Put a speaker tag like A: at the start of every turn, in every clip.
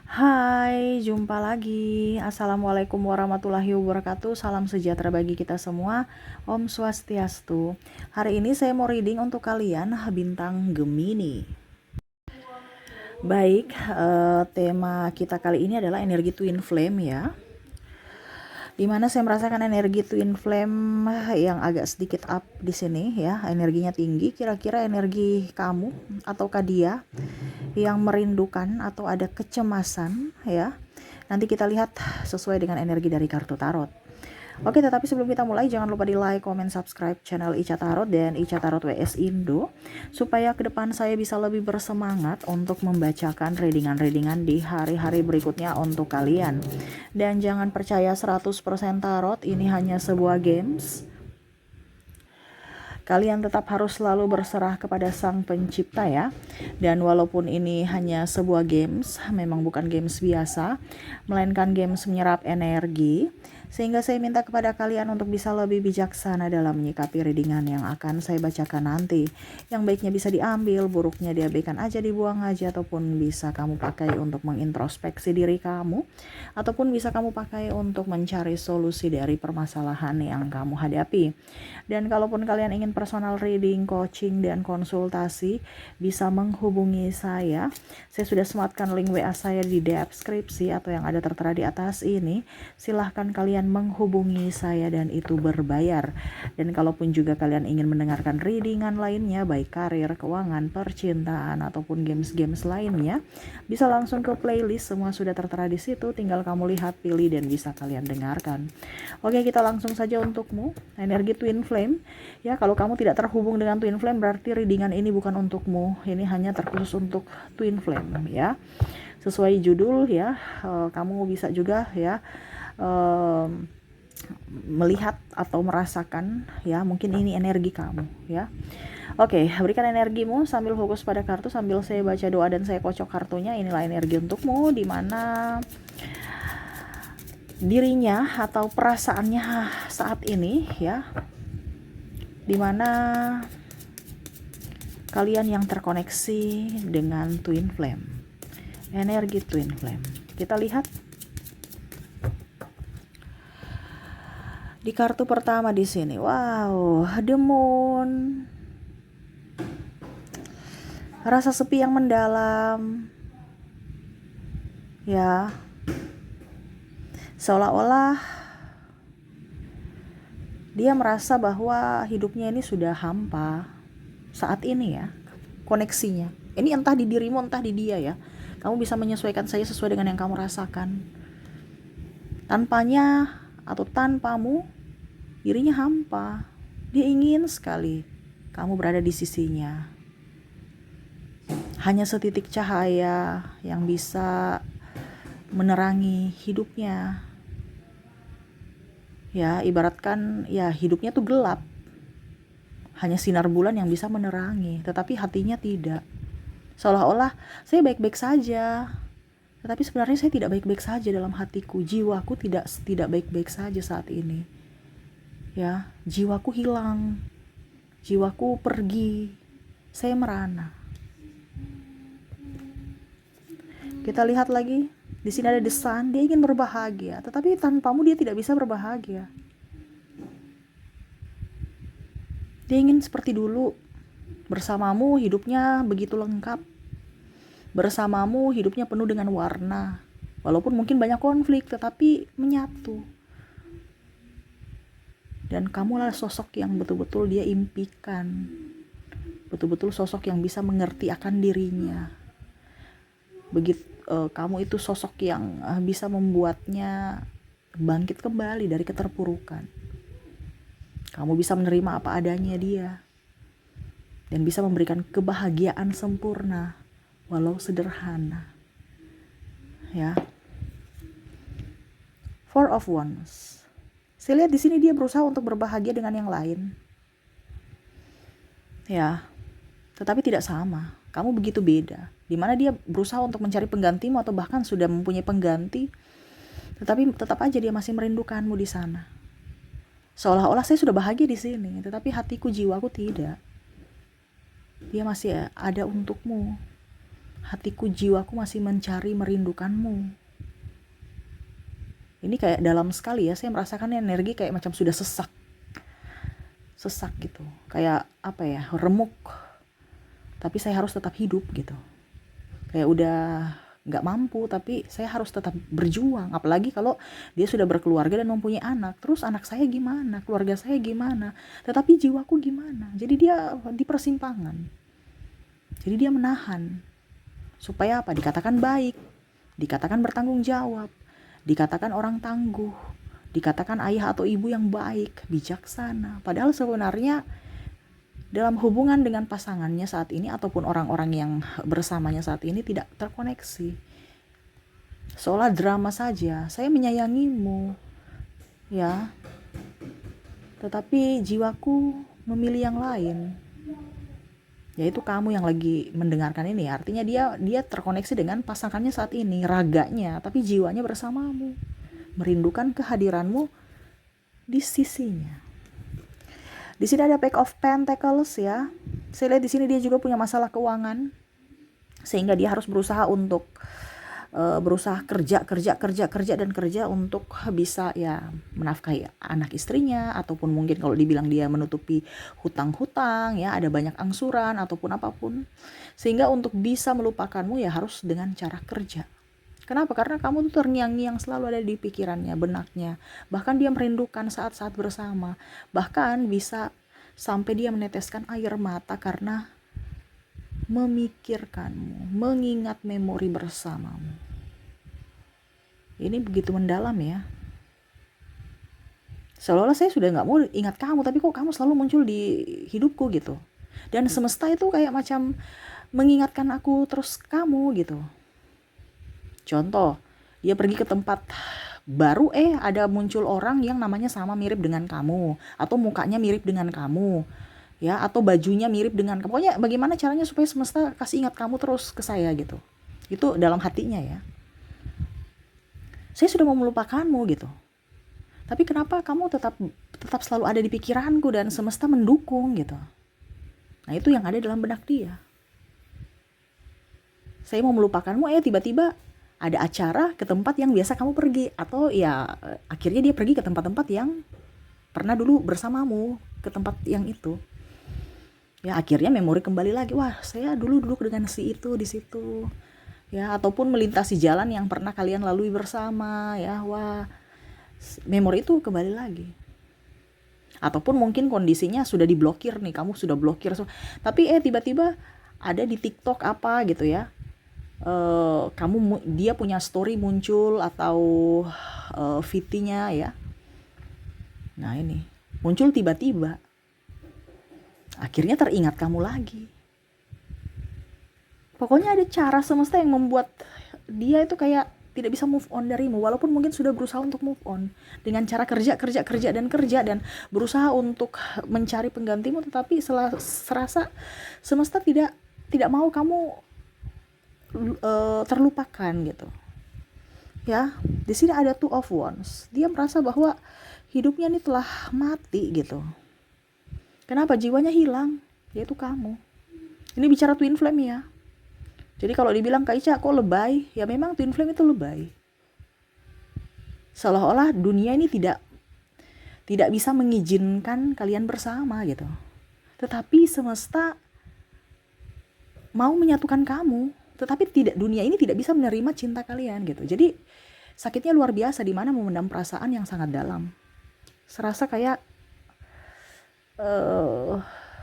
A: Hai, jumpa lagi. Assalamualaikum warahmatullahi wabarakatuh. Salam sejahtera bagi kita semua. Om Swastiastu. Hari ini saya mau reading untuk kalian bintang Gemini. Baik, tema kita kali ini adalah energi twin flame ya. Dimana saya merasakan energi twin flame yang agak sedikit up di sini ya, energinya tinggi. Kira-kira energi kamu ataukah dia yang merindukan atau ada kecemasan ya. Nanti kita lihat sesuai dengan energi dari kartu tarot. Oke, tetapi sebelum kita mulai jangan lupa di like, comment, subscribe channel Ica Tarot dan Ica Tarot WS Indo supaya ke depan saya bisa lebih bersemangat untuk membacakan readingan-readingan di hari-hari berikutnya untuk kalian. Dan jangan percaya 100% tarot, ini hanya sebuah games. Kalian tetap harus selalu berserah kepada Sang Pencipta ya. Dan walaupun ini hanya sebuah games, memang bukan games biasa, melainkan games menyerap energi, sehingga saya minta kepada kalian untuk bisa lebih bijaksana dalam menyikapi readingan yang akan saya bacakan nanti. Yang baiknya bisa diambil, buruknya diabaikan aja, dibuang aja, ataupun bisa kamu pakai untuk mengintrospeksi diri kamu, ataupun bisa kamu pakai untuk mencari solusi dari permasalahan yang kamu hadapi. Dan kalaupun kalian ingin personal reading, coaching, dan konsultasi, bisa menghubungi saya. Saya sudah sematkan link WA saya di deskripsi atau yang ada tertera di atas ini. Silahkan kalian menghubungi saya dan itu berbayar. Dan kalaupun juga kalian ingin mendengarkan readingan lainnya, baik karir, keuangan, percintaan, ataupun games-games lainnya, bisa langsung ke playlist, semua sudah tertera di situ, tinggal kamu lihat, pilih, dan bisa kalian dengarkan. Oke, kita langsung saja untukmu, energi twin flame. Ya, kalau kamu tidak terhubung dengan twin flame, berarti readingan ini bukan untukmu, ini hanya terkhusus untuk twin flame ya. Sesuai judul ya, kamu bisa juga ya melihat atau merasakan ya, mungkin ini energi kamu ya. Oke, berikan energimu sambil fokus pada kartu, sambil saya baca doa dan saya kocok kartunya. Inilah energi untukmu, di mana dirinya atau perasaannya saat ini ya, di mana kalian yang terkoneksi dengan twin flame, energi twin flame. Kita lihat di kartu pertama di sini. Wow, the moon. Rasa sepi yang mendalam. Ya. Seolah-olah dia merasa bahwa hidupnya ini sudah hampa saat ini ya, koneksinya. Ini entah di dirimu, entah di dia ya. Kamu bisa menyesuaikan saja sesuai dengan yang kamu rasakan. Tanpanya atau tanpamu, dirinya hampa. Dia ingin sekali kamu berada di sisinya. Hanya setitik cahaya yang bisa menerangi hidupnya. Ya, ibaratkan ya hidupnya tuh gelap. Hanya sinar bulan yang bisa menerangi, tetapi hatinya tidak. Seolah-olah saya baik-baik saja, tetapi sebenarnya saya tidak baik-baik saja dalam hatiku. Jiwaku tidak baik-baik saja saat ini. Ya, jiwaku hilang. Jiwaku pergi. Saya merana. Kita lihat lagi. Di sini ada the sun, dia ingin berbahagia, tetapi tanpamu dia tidak bisa berbahagia. Dia ingin seperti dulu. Bersamamu hidupnya begitu lengkap. Bersamamu hidupnya penuh dengan warna. Walaupun mungkin banyak konflik, tetapi menyatu. Dan kamulah sosok yang betul-betul dia impikan. Betul-betul sosok yang bisa mengerti akan dirinya. Kamu itu sosok yang bisa membuatnya bangkit kembali dari keterpurukan. Kamu bisa menerima apa adanya dia. Dan bisa memberikan kebahagiaan sempurna, walau sederhana. Ya. Four of Wands. Saya lihat di sini dia berusaha untuk berbahagia dengan yang lain. Ya. Tetapi tidak sama. Kamu begitu beda. Di mana dia berusaha untuk mencari penggantimu atau bahkan sudah mempunyai pengganti, tetapi tetap aja dia masih merindukanmu di sana. Seolah-olah saya sudah bahagia di sini, tetapi hatiku, jiwaku tidak. Dia masih ada untukmu. hatiku, jiwaku masih mencari, merindukanmu. Ini kayak dalam sekali ya, saya merasakan energi kayak macam sudah sesak gitu, kayak apa ya, remuk, tapi saya harus tetap hidup gitu, kayak udah nggak mampu tapi saya harus tetap berjuang. Apalagi kalau dia sudah berkeluarga dan mempunyai anak, terus anak saya gimana, keluarga saya gimana, tetapi jiwaku gimana. Jadi dia di persimpangan, jadi dia menahan supaya apa, dikatakan baik, dikatakan bertanggung jawab, dikatakan orang tangguh, dikatakan ayah atau ibu yang baik, bijaksana. Padahal sebenarnya dalam hubungan dengan pasangannya saat ini ataupun orang-orang yang bersamanya saat ini tidak terkoneksi. Seolah drama saja, saya menyayangimu, ya, tetapi jiwaku memilih yang lain, yaitu kamu yang lagi mendengarkan ini. Artinya dia terkoneksi dengan pasangannya saat ini, raganya, tapi jiwanya bersamamu, merindukan kehadiranmu di sisinya. Di sini ada Page of Pentacles ya. Saya lihat di sini dia juga punya masalah keuangan, sehingga dia harus berusaha untuk berusaha kerja dan kerja untuk bisa ya menafkahi anak istrinya, ataupun mungkin kalau dibilang dia menutupi hutang-hutang ya, ada banyak angsuran ataupun apapun, sehingga untuk bisa melupakanmu ya harus dengan cara kerja. Kenapa? Karena kamu tuh terngiang-ngiang selalu ada di pikirannya, benaknya. Bahkan dia merindukan saat-saat bersama. Bahkan bisa sampai dia meneteskan air mata karena memikirkanmu, mengingat memori bersamamu. Ini begitu mendalam ya. Seolah-olah saya sudah gak mau ingat kamu, tapi kok kamu selalu muncul di hidupku gitu. Dan semesta itu kayak macam mengingatkan aku terus kamu gitu. Contoh, dia pergi ke tempat baru, ada muncul orang yang namanya sama mirip dengan kamu, atau mukanya mirip dengan kamu, ya, atau bajunya mirip dengan kamu. Pokoknya bagaimana caranya supaya semesta kasih ingat kamu terus ke saya gitu. Itu dalam hatinya ya. Saya sudah mau melupakanmu gitu. Tapi kenapa kamu tetap selalu ada di pikiranku dan semesta mendukung gitu. Nah, itu yang ada dalam benak dia. Saya mau melupakanmu, tiba-tiba ada acara ke tempat yang biasa kamu pergi, atau ya akhirnya dia pergi ke tempat-tempat yang pernah dulu bersamamu, ke tempat yang itu. Ya akhirnya memori kembali lagi, wah saya dulu duduk dengan si itu di situ. Ya, ataupun melintasi jalan yang pernah kalian lalui bersama, ya, wah memori itu kembali lagi. Ataupun mungkin kondisinya sudah diblokir nih, kamu sudah blokir, tapi tiba-tiba ada di TikTok apa gitu ya. Dia punya story muncul atau VT-nya ya. Nah ini muncul tiba-tiba, akhirnya teringat kamu lagi. Pokoknya ada cara semesta yang membuat dia itu kayak tidak bisa move on darimu, walaupun mungkin sudah berusaha untuk move on dengan cara kerja dan berusaha untuk mencari penggantimu, tetapi serasa semesta tidak mau kamu terlupakan gitu. Ya, di sini ada Two of Wands. Dia merasa bahwa hidupnya ini telah mati gitu. Kenapa? Jiwanya hilang, yaitu kamu. Ini bicara twin flame ya. Jadi kalau dibilang Kak Ica kok lebay, ya memang twin flame itu lebay. Seolah-olah dunia ini tidak bisa mengizinkan kalian bersama gitu. Tetapi semesta mau menyatukan kamu, tetapi dunia ini tidak bisa menerima cinta kalian gitu. Jadi sakitnya luar biasa, di mana memendam perasaan yang sangat dalam. Serasa kayak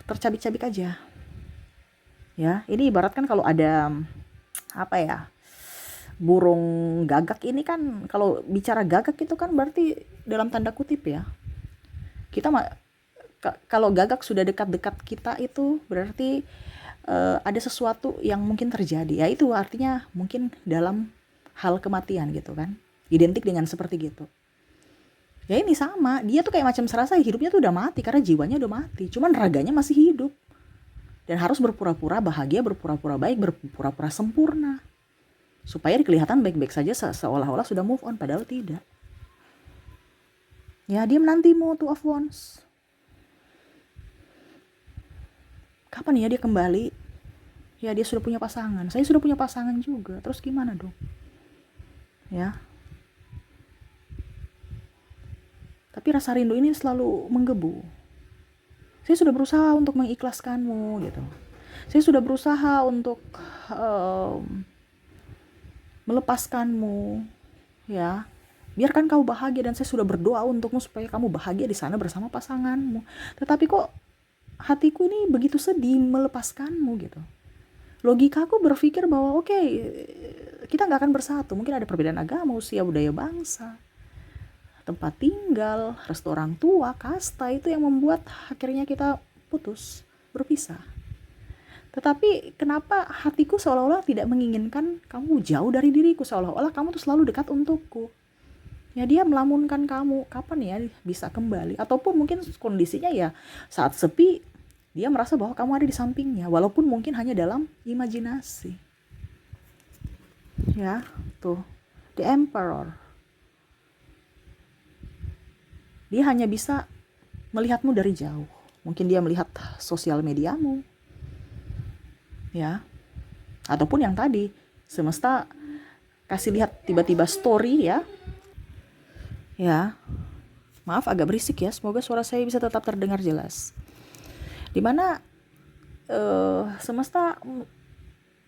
A: tercabik-cabik aja. Ya, ini ibaratkan kalau ada apa ya, burung gagak ini kan, kalau bicara gagak itu kan berarti dalam tanda kutip ya. Kita kalau gagak sudah dekat-dekat kita itu berarti ada sesuatu yang mungkin terjadi. Ya itu artinya mungkin dalam hal kematian gitu kan. Identik dengan seperti gitu. Ya ini sama, dia tuh kayak macam serasa hidupnya tuh udah mati karena jiwanya udah mati. Cuman raganya masih hidup. Dan harus berpura-pura bahagia, berpura-pura baik, berpura-pura sempurna. Supaya kelihatan baik-baik saja, seolah-olah sudah move on, padahal tidak. Ya, dia menantimu, Two of Wands. Kapan ya dia kembali? Ya dia sudah punya pasangan, saya sudah punya pasangan juga, terus gimana dong? Ya, tapi rasa rindu ini selalu menggebu. Saya sudah berusaha untuk mengikhlaskanmu gitu. Saya sudah berusaha untuk melepaskanmu, ya. Biarkan kau bahagia, dan saya sudah berdoa untukmu supaya kamu bahagia di sana bersama pasanganmu. Tetapi kok hatiku ini begitu sedih melepaskanmu gitu. Logikaku berpikir bahwa oke, kita nggak akan bersatu. Mungkin ada perbedaan agama, usia, budaya, bangsa, tempat tinggal, restu orang tua, kasta, itu yang membuat akhirnya kita putus, berpisah. Tetapi kenapa hatiku seolah-olah tidak menginginkan kamu jauh dari diriku, seolah-olah kamu tuh selalu dekat untukku. Ya dia melamunkan kamu, kapan ya bisa kembali? Ataupun mungkin kondisinya ya saat sepi, dia merasa bahwa kamu ada di sampingnya, walaupun mungkin hanya dalam imajinasi. Ya, tuh, the emperor. Dia hanya bisa melihatmu dari jauh. Mungkin dia melihat sosial mediamu. Ya. Ataupun yang tadi, semesta kasih lihat tiba-tiba story ya. Ya, maaf agak berisik ya, semoga suara saya bisa tetap terdengar jelas. Dimana semesta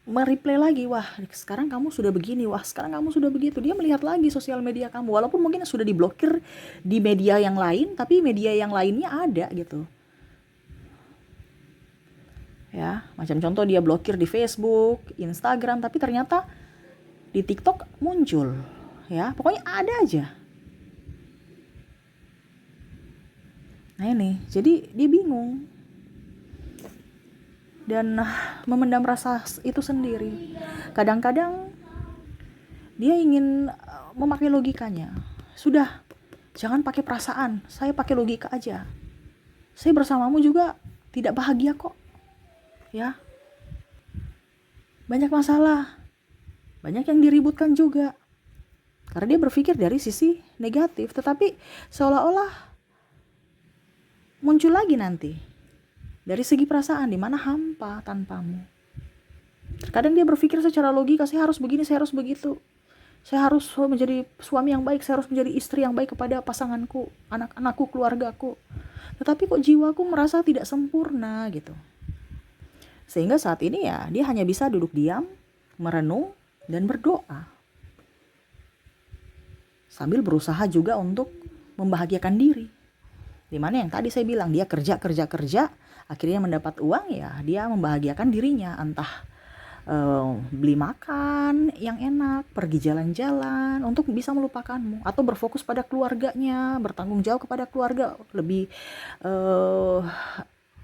A: mereplay lagi, wah sekarang kamu sudah begini, wah sekarang kamu sudah begitu. Dia melihat lagi sosial media kamu, walaupun mungkin sudah diblokir di media yang lain, tapi media yang lainnya ada gitu. Ya, macam contoh dia blokir di Facebook, Instagram, tapi ternyata di TikTok muncul. Ya, pokoknya ada aja. Nah ini, jadi dia bingung dan memendam rasa itu sendiri. Kadang-kadang dia ingin memakai logikanya. Sudah, jangan pakai perasaan, saya pakai logika aja. Saya bersamamu juga tidak bahagia kok. Ya, banyak masalah, banyak yang diributkan juga. Karena dia berpikir dari sisi negatif, tetapi seolah-olah muncul lagi nanti dari segi perasaan, di mana hampa tanpamu. Terkadang dia berpikir secara logika, saya harus begini, saya harus begitu, saya harus menjadi suami yang baik, saya harus menjadi istri yang baik kepada pasanganku, anak-anakku, keluargaku. Tetapi kok jiwaku merasa tidak sempurna gitu. Sehingga saat ini ya dia hanya bisa duduk diam, merenung, dan berdoa. Sambil berusaha juga untuk membahagiakan diri. Dimana yang tadi saya bilang, dia kerja, akhirnya mendapat uang, ya dia membahagiakan dirinya. Entah beli makan yang enak, pergi jalan-jalan untuk bisa melupakanmu, atau berfokus pada keluarganya, bertanggung jawab kepada keluarga, lebih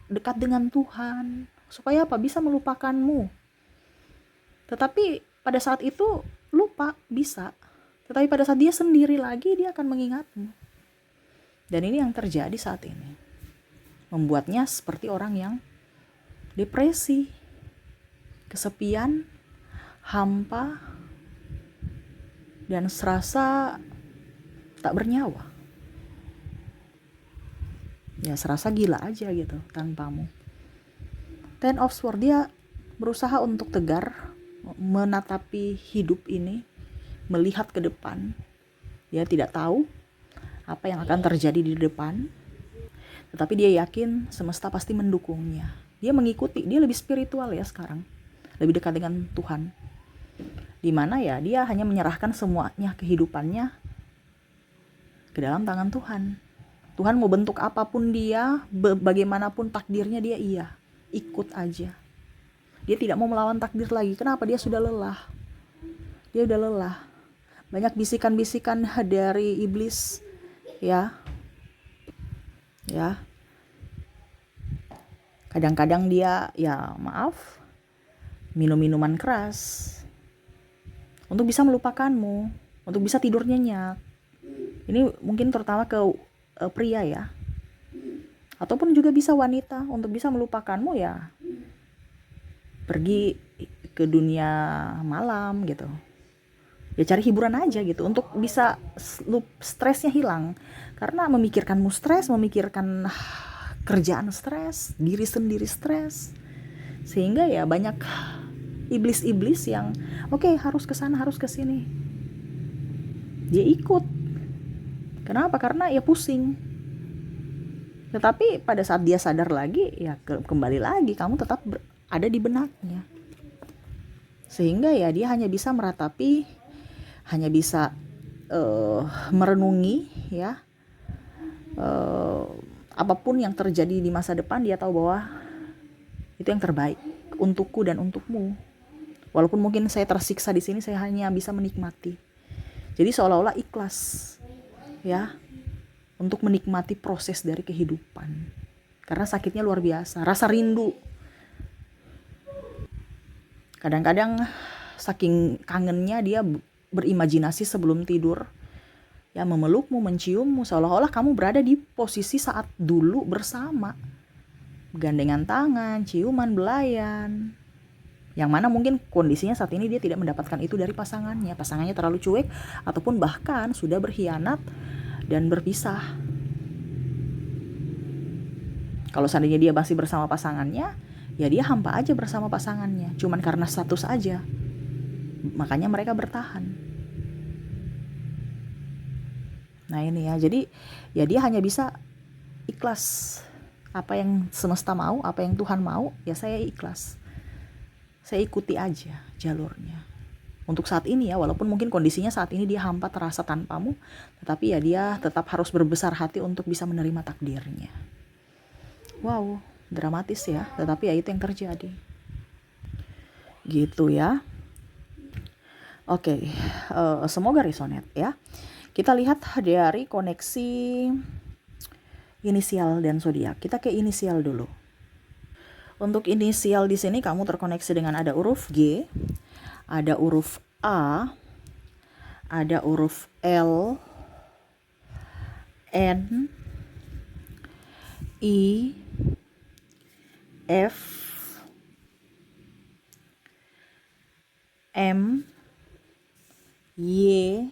A: dekat dengan Tuhan, supaya apa? Bisa melupakanmu. Tetapi pada saat itu lupa, bisa. Tetapi pada saat dia sendiri lagi, dia akan mengingatmu. Dan ini yang terjadi saat ini. Membuatnya seperti orang yang depresi, kesepian, hampa, dan serasa tak bernyawa. Ya serasa gila aja gitu tanpamu. Ten of Swords, dia berusaha untuk tegar, menatapi hidup ini, melihat ke depan. Dia tidak tahu apa yang akan terjadi di depan, tetapi dia yakin semesta pasti mendukungnya. Dia mengikuti, dia lebih spiritual ya sekarang, lebih dekat dengan Tuhan. Dimana ya dia hanya menyerahkan semuanya kehidupannya ke dalam tangan Tuhan. Tuhan mau bentuk apapun dia, bagaimanapun takdirnya, dia ikut aja. Dia tidak mau melawan takdir lagi. Kenapa? Dia sudah lelah. Dia udah lelah. Banyak bisikan-bisikan dari iblis, ya. Kadang-kadang dia, ya maaf, minum minuman keras untuk bisa melupakanmu, untuk bisa tidur nyenyak. Ini mungkin terutama ke pria ya, ataupun juga bisa wanita, untuk bisa melupakanmu ya pergi ke dunia malam gitu. Ya cari hiburan aja gitu untuk bisa stresnya hilang. Karena memikirkanmu stres, memikirkan kerjaan stres, diri sendiri stres. Sehingga ya banyak iblis-iblis yang oke, harus ke sana, harus ke sini. Dia ikut. Kenapa? Karena ya pusing. Tetapi pada saat dia sadar lagi, ya kembali lagi kamu tetap ada di benaknya. Sehingga ya dia hanya bisa meratapi, hanya bisa merenungi ya, apapun yang terjadi di masa depan, dia tahu bahwa itu yang terbaik untukku dan untukmu. Walaupun mungkin saya tersiksa di sini, saya hanya bisa menikmati. Jadi seolah-olah ikhlas ya untuk menikmati proses dari kehidupan. Karena sakitnya luar biasa, rasa rindu. Kadang-kadang saking kangennya dia berimajinasi sebelum tidur. Ya, memelukmu, menciummu, seolah-olah kamu berada di posisi saat dulu bersama. Gandengan tangan, ciuman, belayan. Yang mana mungkin kondisinya saat ini dia tidak mendapatkan itu dari pasangannya. Pasangannya terlalu cuek ataupun bahkan sudah berkhianat dan berpisah. Kalau seandainya dia masih bersama pasangannya, ya dia hampa aja bersama pasangannya. Cuman karena status aja. Makanya mereka bertahan. Nah ini ya, jadi ya dia hanya bisa ikhlas. Apa yang semesta mau, apa yang Tuhan mau, ya saya ikhlas. Saya ikuti aja jalurnya. Untuk saat ini ya, walaupun mungkin kondisinya saat ini dia hampa terasa tanpamu, tetapi ya dia tetap harus berbesar hati untuk bisa menerima takdirnya. Wow, dramatis ya, tetapi ya itu yang terjadi. Gitu ya. Oke, semoga resonate ya. Kita lihat dari koneksi inisial dan zodiak. Kita ke inisial dulu. Untuk inisial di sini kamu terkoneksi dengan ada huruf G, ada huruf A, ada huruf L, N, I, F, M, Y,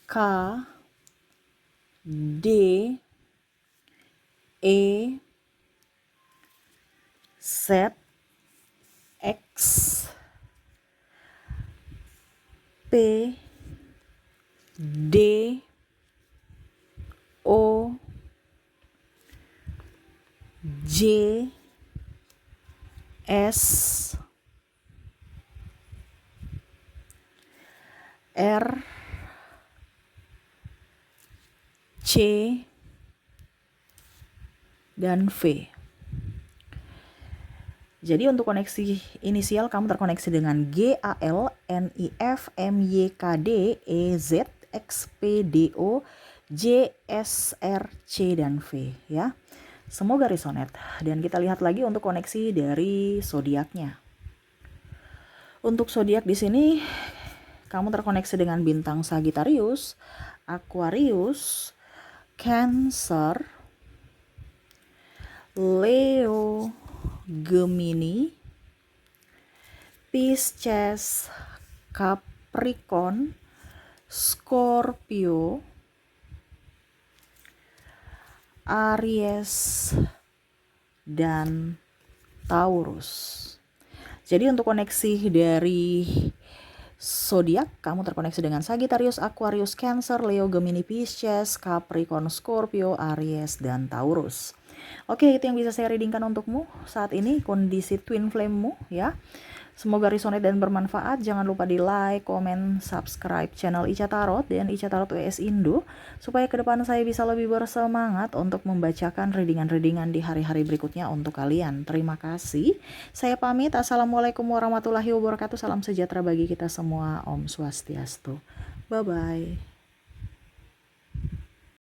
A: K, D, E, Z, X, P, D, O, J, S, R, C, dan V. Jadi untuk koneksi inisial kamu terkoneksi dengan G, A, L, N, I, F, M, Y, K, D, E, Z, X, P, D, O, J, S, R, C, dan V ya. Semoga resonate. Dan kita lihat lagi untuk koneksi dari zodiaknya. Untuk zodiak di sini kamu terkoneksi dengan bintang Sagittarius, Aquarius, Cancer, Leo, Gemini, Pisces, Capricorn, Scorpio, Aries, dan Taurus. Jadi untuk koneksi dari zodiak kamu terkoneksi dengan Sagittarius, Aquarius, Cancer, Leo, Gemini, Pisces, Capricorn, Scorpio, Aries, dan Taurus. Oke, itu yang bisa saya readingkan untukmu saat ini kondisi twin flame-mu ya. Semoga resonate dan bermanfaat. Jangan lupa di like, komen, subscribe channel Ica Tarot dan Ica Tarot WS Indo supaya ke depan saya bisa lebih bersemangat untuk membacakan readingan-readingan di hari-hari berikutnya untuk kalian. Terima kasih. Saya pamit. Assalamualaikum warahmatullahi wabarakatuh. Salam sejahtera bagi kita semua. Om Swastiastu. Bye bye.